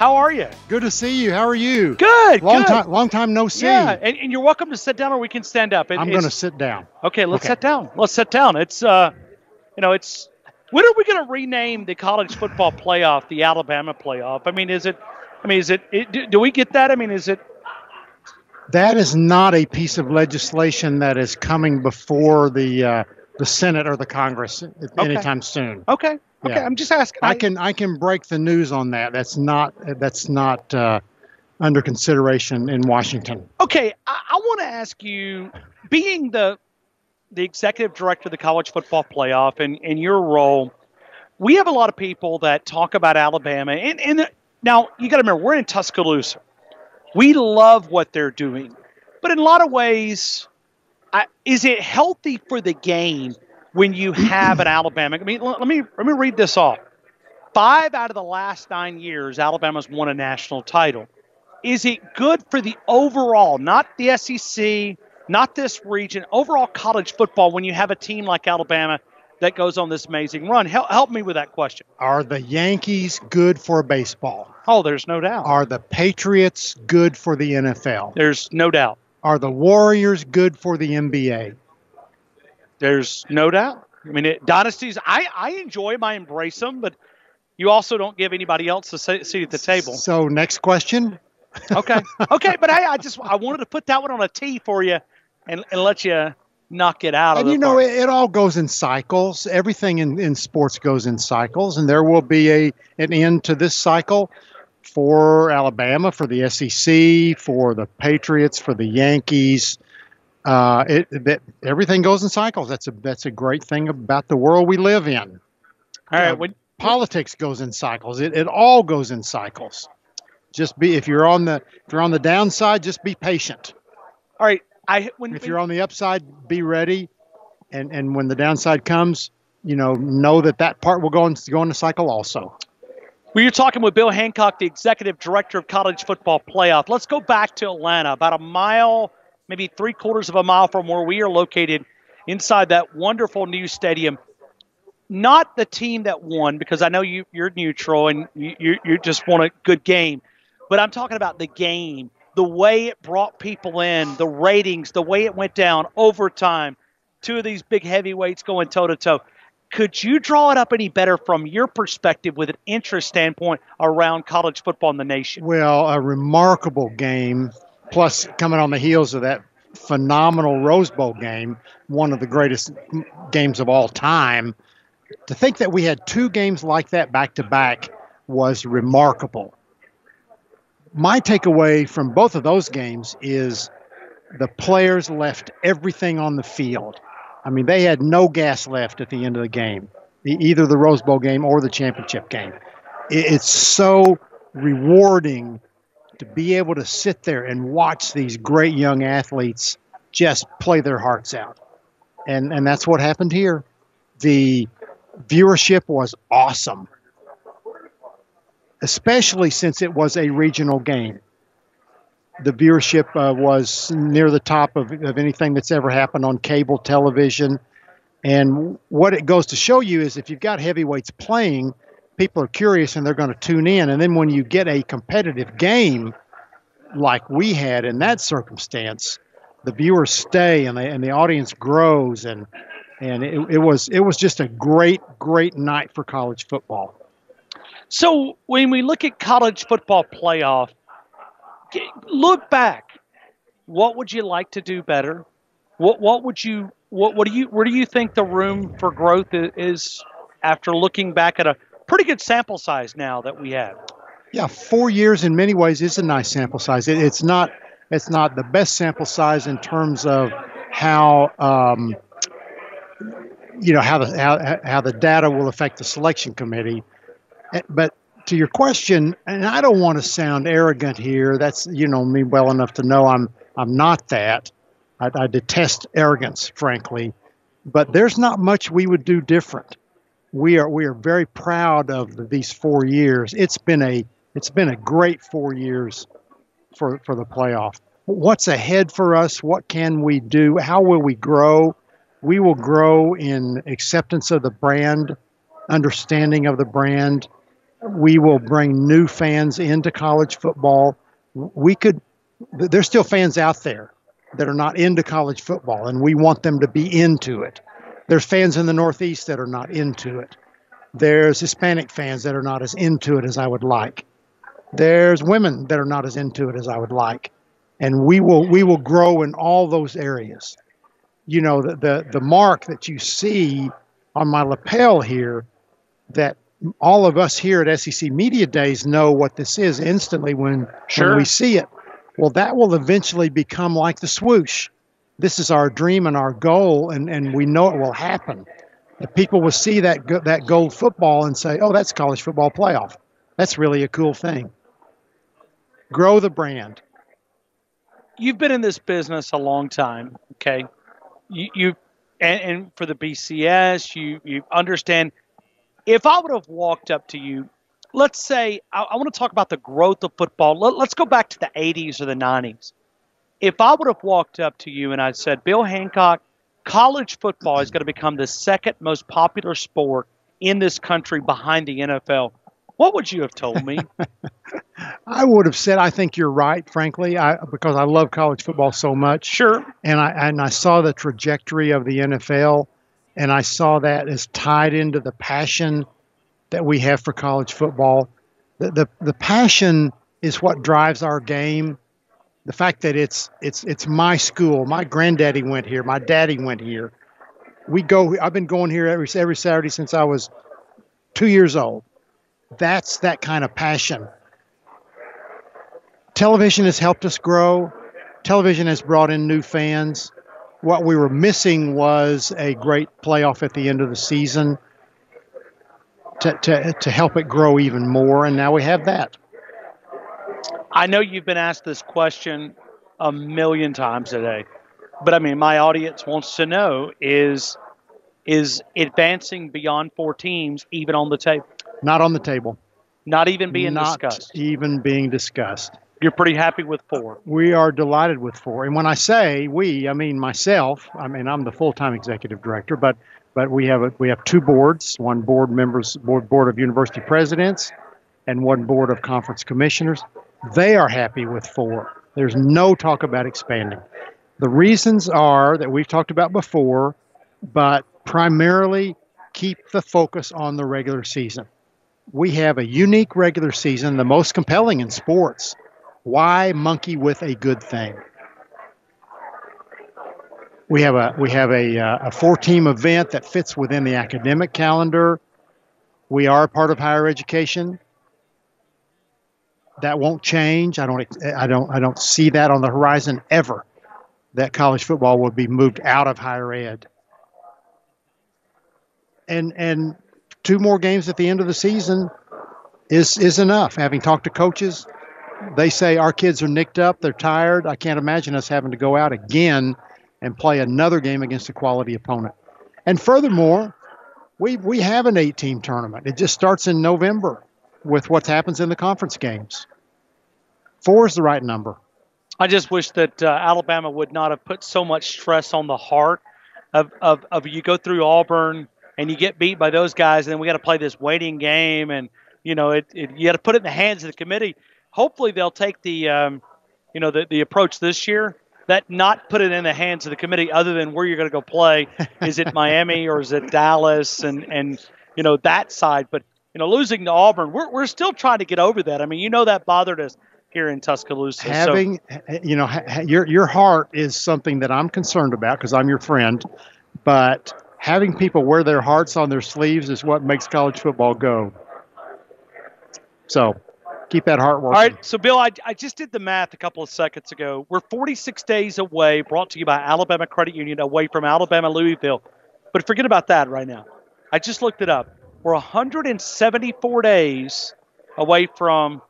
How are you? Good to see you. How are you? Good. Long time no see. Yeah, and you're welcome to sit down, or we can stand up. I'm going to sit down. Okay, let's sit down. Let's sit down. It's it's. When are we going to rename the college football playoff the Alabama playoff? Do we get that? Is it? That is not a piece of legislation that is coming before the Senate or the Congress anytime soon. Okay. Yeah. I'm just asking. I can break the news on that. That's not under consideration in Washington. Okay, I want to ask you, being the executive director of the college football playoff and in your role, we have a lot of people that talk about Alabama. And now you got to remember, we're in Tuscaloosa. We love what they're doing, but in a lot of ways, is it healthy for the game when you have an Alabama? Let me read this off. 5 out of the last 9 years, Alabama's won a national title. Is it good for the overall, not the SEC, not this region, overall college football when you have a team like Alabama that goes on this amazing run? Help me with that question. Are the Yankees good for baseball? Oh, there's no doubt. Are the Patriots good for the NFL? There's no doubt. Are the Warriors good for the NBA? There's no doubt. Dynasties, I enjoy them. I embrace them, but you also don't give anybody else a seat at the table. So next question. Okay. But I wanted to put that one on a tee for you and let you knock it out. And it all goes in cycles. Everything in sports goes in cycles, and there will be an end to this cycle for Alabama, for the SEC, for the Patriots, for the Yankees. Everything goes in cycles. That's a great thing about the world we live in. All right. Politics goes in cycles. It all goes in cycles. If you're on the downside, just be patient. All right. If you're on the upside, be ready, and when the downside comes, know that part will go in the cycle also. Well, you're talking with Bill Hancock, the executive director of college football playoff. Let's go back to Atlanta, about a mile, maybe 3/4 of a mile from where we are located, inside that wonderful new stadium. Not the team that won, because I know you're neutral and you just want a good game, but I'm talking about the game. The way it brought people in, the ratings, the way it went down, overtime, 2 of these big heavyweights going toe-to-toe. Could you draw it up any better from your perspective with an interest standpoint around college football in the nation? Well, a remarkable game, plus coming on the heels of that phenomenal Rose Bowl game, one of the greatest games of all time. To think that we had 2 games like that back-to-back was remarkable. My takeaway from both of those games is the players left everything on the field. They had no gas left at the end of the game, either the Rose Bowl game or the championship game. It's so rewarding to be able to sit there and watch these great young athletes just play their hearts out. And that's what happened here. The viewership was awesome, especially since it was a regional game. The viewership was near the top of anything that's ever happened on cable television. And what it goes to show you is if you've got heavyweights playing, people are curious and they're going to tune in. And then when you get a competitive game like we had in that circumstance, the viewers stay and the audience grows. And it was just a great night for college football. So when we look at college football playoff, look back. What would you like to do better? Where do you think the room for growth is after looking back at a pretty good sample size now that we have? Yeah, 4 years in many ways is a nice sample size. It's not the best sample size in terms of how how the data will affect the selection committee. But to your question, and I don't want to sound arrogant here. That's me well enough to know I'm not that. I detest arrogance, frankly. But there's not much we would do different. We are very proud of these 4 years. It's been a great 4 years for the playoff. What's ahead for us? What can we do? How will we grow? We will grow in acceptance of the brand, understanding of the brand, We will bring new fans into college football. There's still fans out there that are not into college football, and we want them to be into it. There's fans in the Northeast that are not into it. There's Hispanic fans that are not as into it as I would like. There's women that are not as into it as I would like. And we will grow in all those areas. You know, the mark that you see on my lapel here, that all of us here at SEC Media Days know what this is instantly when we see it. Well, that will eventually become like the swoosh. This is our dream and our goal, and we know it will happen. If people will see that gold football and say, oh, that's college football playoff. That's really a cool thing. Grow the brand. You've been in this business a long time, okay? And for the BCS, you understand. If I would have walked up to you, let's say, I want to talk about the growth of football. Let's go back to the 80s or the 90s. If I would have walked up to you and I said, Bill Hancock, college football is going to become the second most popular sport in this country behind the NFL, what would you have told me? I would have said, I think you're right, frankly, because I love college football so much. Sure. And I saw the trajectory of the NFL, and I saw that as tied into the passion that we have for college football. The passion is what drives our game. The fact that it's my school. My granddaddy went here. My daddy went here. I've been going here every Saturday since I was 2 years old. That's that kind of passion. Television has helped us grow. Television has brought in new fans. What we were missing was a great playoff at the end of the season to help it grow even more, and now we have that. I know you've been asked this question a million times today, but I mean, my audience wants to know, is advancing beyond 4 teams even on the table? Not on the table. Not even being discussed? Not even being discussed. You're pretty happy with 4? We are delighted with 4. And when I say we, I mean myself. I mean, I'm the full-time executive director, but we have 2 boards, one board of university presidents and one board of conference commissioners. They are happy with 4. There's no talk about expanding. The reasons are that we've talked about before, but primarily keep the focus on the regular season. We have a unique regular season, the most compelling in sports. Why monkey with a good thing? We have a 4-team event that fits within the academic calendar. We are part of higher education. That won't change. I don't see that on the horizon ever, that college football will be moved out of higher ed. And 2 more games at the end of the season is enough. Having talked to coaches, they say our kids are nicked up, they're tired. I can't imagine us having to go out again and play another game against a quality opponent. And furthermore, we have an 8-team tournament. It just starts in November with what happens in the conference games. 4 is the right number. I just wish that Alabama would not have put so much stress on the heart of you go through Auburn and you get beat by those guys, and then we got to play this waiting game, and you know you got to put it in the hands of the committee. Hopefully they'll take the approach this year that not put it in the hands of the committee, other than where you're going to go play. Is it Miami or is it Dallas, and that side? But losing to Auburn, we're still trying to get over that. I mean, that bothered us here in Tuscaloosa. Your heart is something that I'm concerned about because I'm your friend, but having people wear their hearts on their sleeves is what makes college football go. So keep that heart working. All right, so Bill, I just did the math a couple of seconds ago. We're 46 days away, brought to you by Alabama Credit Union, away from Alabama Louisville. But forget about that right now. I just looked it up. We're 174 days away from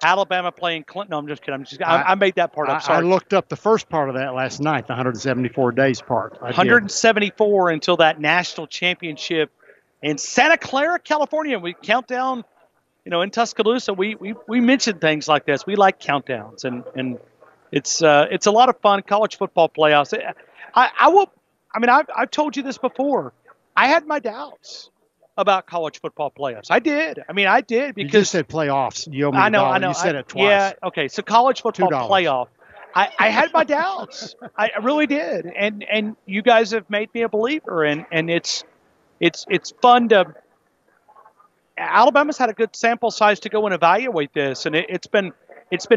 Alabama playing Clinton. No, I'm just kidding. I made that part up. Sorry. I looked up the first part of that last night, the 174 days part. 174 until that national championship in Santa Clara, California. We count down, in Tuscaloosa. We mentioned things like this. We like countdowns, and it's a lot of fun. College football playoffs. I've told you this before. I had my doubts about college football playoffs. I did. I mean, I did because you just said playoffs. You owe me I know. $1. You said it twice. Yeah. Okay. So college football $2. playoff. I had my doubts. I really did. And you guys have made me a believer. And it's fun to. Alabama's had a good sample size to go and evaluate this, and it's been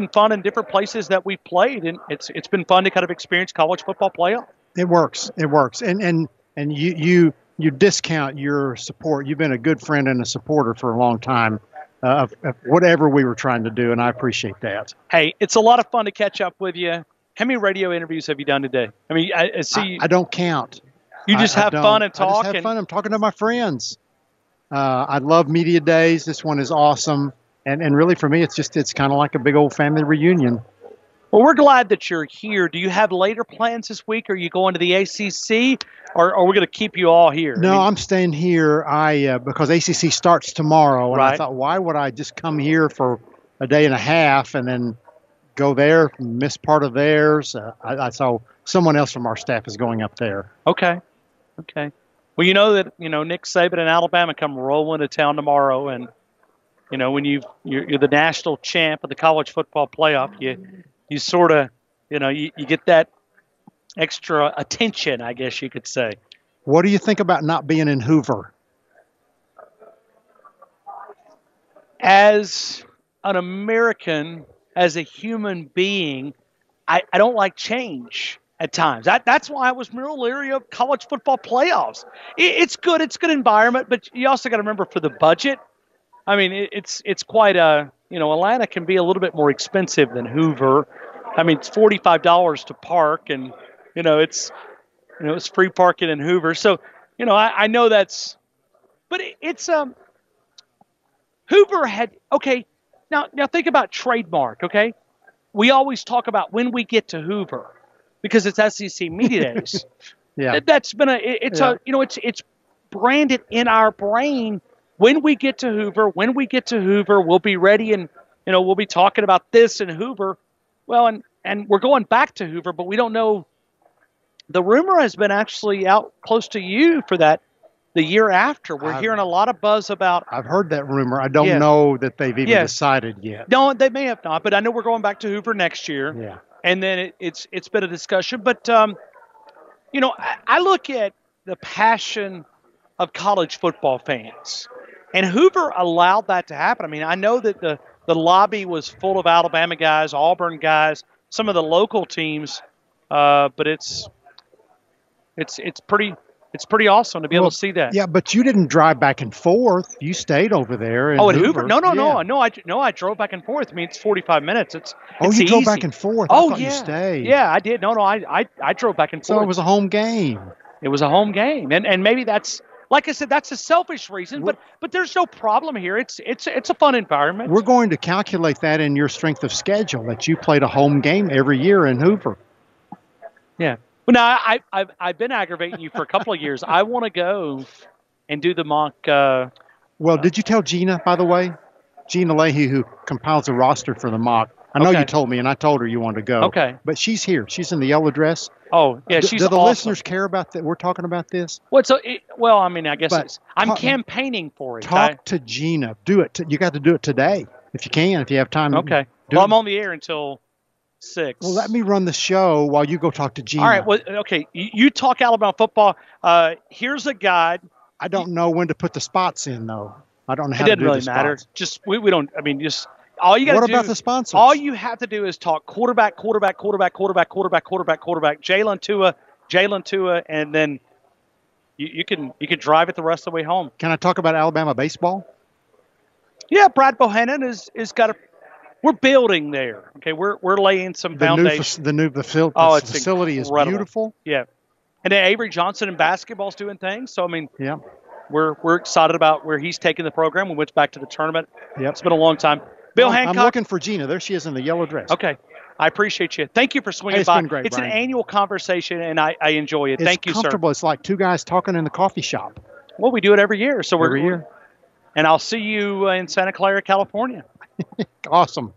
fun in different places that we've played, and it's been fun to kind of experience college football playoff. It works. It works. And you discount your support. You've been a good friend and a supporter for a long time of whatever we were trying to do, and I appreciate that. Hey, it's a lot of fun to catch up with you. How many radio interviews have you done today? I mean, I see. I don't count. You just have fun and talk. I just have fun. I'm talking to my friends. I love media days. This one is awesome. And really for me, it's kind of like a big old family reunion. Well, we're glad that you're here. Do you have later plans this week? Are you going to the ACC, or are we going to keep you all here? No, I'm staying here. Because ACC starts tomorrow, and right. I thought, why would I just come here for a day and a half and then go there, miss part of theirs? I saw someone else from our staff is going up there. Okay. Well, you know that Nick Saban and Alabama come rolling to town tomorrow, and when you're the national champ of the college football playoff, you sort of you get that extra attention, I guess you could say. What do you think about not being in Hoover? As an American, as a human being, I don't like change at times. That's why I was real leery of college football playoffs. It's good. It's a good environment, but you also got to remember for the budget. I mean, it's quite a, Atlanta can be a little bit more expensive than Hoover. I mean, it's $45 to park, and, it's free parking in Hoover. So, I know that's, but it's, Hoover had, okay, now think about trademark, okay? We always talk about when we get to Hoover because it's SEC Media Days. Yeah. That's been it's branded in our brain. When we get to Hoover, we'll be ready and, we'll be talking about this in Hoover. Well, and we're going back to Hoover, but we don't know. The rumor has been actually out close to you for that the year after. We're hearing a lot of buzz about. I've heard that rumor. I don't know that they've even decided yet. No, they may have not, but I know we're going back to Hoover next year. Yeah. And then it's been a discussion. But, I look at the passion of college football fans. And Hoover allowed that to happen. I mean, I know that the lobby was full of Alabama guys, Auburn guys, some of the local teams, but it's pretty awesome to be able to see that. Yeah, but you didn't drive back and forth. You stayed over there. In Hoover? No. I drove back and forth. I mean, it's 45 minutes. It's you drove back and forth. I thought you stayed. Yeah, I did. No, I drove back and forth. So it was a home game. It was a home game, and maybe that's. Like I said, that's a selfish reason, but there's no problem here. It's a fun environment. We're going to calculate that in your strength of schedule that you played a home game every year in Hoover. Yeah. Well, now I've been aggravating you for a couple of years. I want to go and do the mock. Well, did you tell Gina, by the way? Gina Leahy, who compiles a roster for the mock. I know you told me, and I told her you wanted to go. Okay. But she's here. She's in the yellow dress. Oh, yeah, she's Do the awesome. listeners care about that? We're talking about this? Well, I mean, I guess I'm campaigning for it. Talk to Gina. Do it. You got to do it today if you can, if you have time. Okay. Well, I'm on the air until 6. Well, let me run the show while you go talk to Gina. All right. Well, okay. You talk Alabama football. Here's a guide. I don't know when to put the spots in, though. I don't know how to do the spots. It doesn't really matter. Just we don't. I mean, just. All you got to do. What about the sponsors? All you have to do is talk quarterback. Jalen Tua, and then you can drive it the rest of the way home. Can I talk about Alabama baseball? Yeah, Brad Bohannon is got a. We're building there. Okay, we're laying some foundation. The new facility is beautiful. Yeah, and then Avery Johnson in basketball's doing things. So I mean, yeah, we're excited about where he's taking the program. We went back to the tournament. Yep. It's been a long time. Bill Hancock. I'm looking for Gina. There she is in the yellow dress. Okay. I appreciate you. Thank you for swinging it's by. Been great, it's Brian. An annual conversation, and I enjoy it. Thank you, sir. It's comfortable. It's like two guys talking in the coffee shop. Well, we do it every year. So every year. And I'll see you in Santa Clara, California. Awesome.